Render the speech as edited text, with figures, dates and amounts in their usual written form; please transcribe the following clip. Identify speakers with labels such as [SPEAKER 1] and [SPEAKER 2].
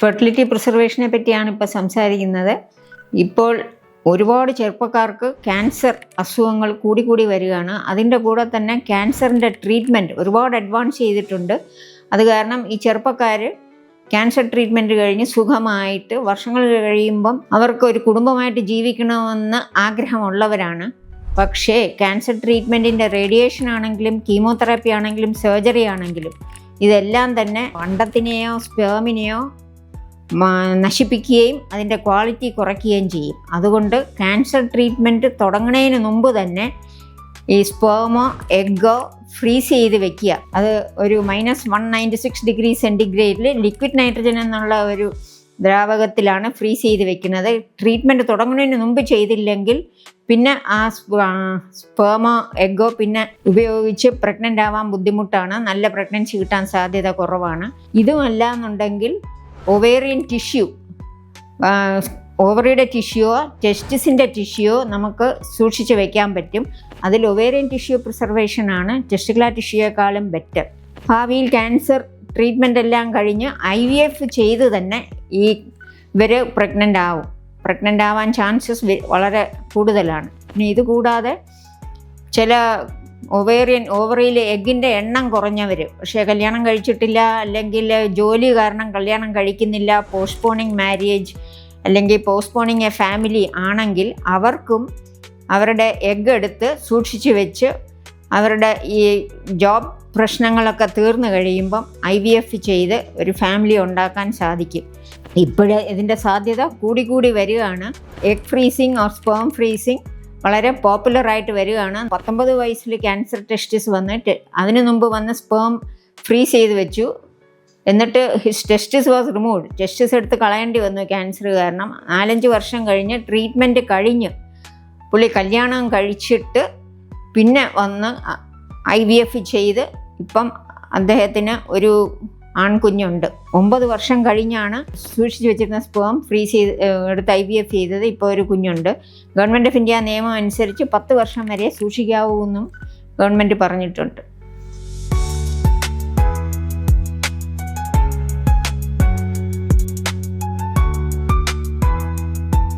[SPEAKER 1] Fertility പ്രിസർവേഷനെ പറ്റിയാണ് ഇപ്പോൾ സംസാരിക്കുന്നത്. ഇപ്പോൾ ഒരുപാട് ചെറുപ്പക്കാർക്ക് ക്യാൻസർ അസുഖങ്ങൾ കൂടി വരികയാണ്. അതിൻ്റെ കൂടെ തന്നെ ക്യാൻസറിൻ്റെ ട്രീറ്റ്മെൻറ്റ് ഒരുപാട് അഡ്വാൻസ് ചെയ്തിട്ടുണ്ട്. അത് കാരണം ഈ ചെറുപ്പക്കാർ ക്യാൻസർ ട്രീറ്റ്മെൻറ്റ് കഴിഞ്ഞ് സുഖമായിട്ട് വർഷങ്ങൾ കഴിയുമ്പം അവർക്ക് ഒരു കുടുംബമായിട്ട് ജീവിക്കണമെന്ന് ആഗ്രഹമുള്ളവരാണ്. പക്ഷേ ക്യാൻസർ ട്രീറ്റ്മെൻറ്റിൻ്റെ റേഡിയേഷൻ ആണെങ്കിലും കീമോതെറാപ്പി ആണെങ്കിലും സർജറി ആണെങ്കിലും ഇതെല്ലാം തന്നെ അണ്ടത്തിനെയോ സ്പേമിനെയോ നശിപ്പിക്കുകയും അതിൻ്റെ ക്വാളിറ്റി കുറയ്ക്കുകയും ചെയ്യും. അതുകൊണ്ട് ക്യാൻസർ ട്രീറ്റ്മെൻറ്റ് തുടങ്ങുന്നതിന് മുമ്പ് തന്നെ ഈ സ്പേമോ എഗ്ഗോ ഫ്രീസ് ചെയ്ത് വെക്കുക. അത് ഒരു -196 ഡിഗ്രി സെൻറ്റിഗ്രേഡിൽ ലിക്വിഡ് നൈട്രജൻ എന്നുള്ള ഒരു ദ്രാവകത്തിലാണ് ഫ്രീസ് ചെയ്ത് വെക്കുന്നത്. ട്രീറ്റ്മെൻറ്റ് തുടങ്ങുന്നതിന് മുമ്പ് ചെയ്തില്ലെങ്കിൽ പിന്നെ ആ സ്പേമോ എഗ്ഗോ പിന്നെ ഉപയോഗിച്ച് പ്രഗ്നൻ്റ് ആവാൻ ബുദ്ധിമുട്ടാണ്. നല്ല പ്രഗ്നൻസി കിട്ടാൻ സാധ്യത കുറവാണ്. ഇതുമല്ല എന്നുണ്ടെങ്കിൽ ഒവേറിയൻ ടിഷ്യൂ, ഓവറിയുടെ ടിഷ്യൂവോ ടെസ്റ്റിസിൻ്റെ ടിഷ്യൂവോ നമുക്ക് സൂക്ഷിച്ച് വയ്ക്കാൻ പറ്റും. അതിൽ ഒവേറിയൻ ടിഷ്യൂ പ്രിസർവേഷനാണ് ടെസ്റ്റിക്കുലർ ടിഷ്യൂയേക്കാളും ബെറ്റർ. ഭാവിയിൽ ക്യാൻസർ ട്രീറ്റ്മെൻ്റ് എല്ലാം കഴിഞ്ഞ് IVF ചെയ്ത് തന്നെ ഇവർ പ്രഗ്നൻ്റ് ആവാൻ ചാൻസസ് വളരെ കൂടുതലാണ്. പിന്നെ ഇതുകൂടാതെ ചില ഓവറിയിൽ എഗ്ഗിൻ്റെ എണ്ണം കുറഞ്ഞവർ, പക്ഷേ കല്യാണം കഴിച്ചിട്ടില്ല, അല്ലെങ്കിൽ ജോലി കാരണം കല്യാണം കഴിക്കുന്നില്ല, പോസ്റ്റ്പോണിങ് മാരേജ് അല്ലെങ്കിൽ പോസ്റ്റ്പോണിങ് എ ഫാമിലി ആണെങ്കിൽ അവർക്കും അവരുടെ എഗ്ഗ് എടുത്ത് സൂക്ഷിച്ച് വെച്ച് അവരുടെ ഈ ജോബ് പ്രശ്നങ്ങളൊക്കെ തീർന്നു കഴിയുമ്പം IVF ചെയ്ത് ഒരു ഫാമിലി ഉണ്ടാക്കാൻ സാധിക്കും. ഇപ്പോഴേ ഇതിൻ്റെ സാധ്യത കൂടി വരികയാണ്. Egg freezing or sperm freezing വളരെ പോപ്പുലറായിട്ട് വരികയാണ്. 19 വയസ്സിൽ ക്യാൻസർ ടെസ്റ്റിസ് വന്നിട്ട് അതിനു മുമ്പ് വന്ന് സ്പേം ഫ്രീസ് ചെയ്ത് വെച്ചു. എന്നിട്ട് ഹിസ് ടെസ്റ്റിസ് വാസ് റിമൂവ്ഡ്. ടെസ്റ്റിസ് എടുത്ത് കളയേണ്ടി വന്നു ക്യാൻസർ കാരണം. 4-5 വർഷം കഴിഞ്ഞ് ട്രീറ്റ്മെൻറ്റ് കഴിഞ്ഞ് പുള്ളി കല്യാണം കഴിച്ചിട്ട് പിന്നെ വന്ന് IVF ചെയ്ത് ഇപ്പം അദ്ദേഹത്തിന് ഒരു ആൺകുഞ്ഞുണ്ട്. 9 വർഷം കഴിഞ്ഞാണ് സൂക്ഷിച്ച് വെച്ചിരുന്ന സ്പേം ഫ്രീസ് ചെയ്ത് എടുത്ത് IVF ചെയ്തത്. ഇപ്പോൾ ഒരു കുഞ്ഞുണ്ട്. ഗവൺമെൻറ് ഓഫ് ഇന്ത്യ നിയമം അനുസരിച്ച് 10 വർഷം വരെ സൂക്ഷിക്കാവൂ എന്നും ഗവൺമെൻറ് പറഞ്ഞിട്ടുണ്ട്.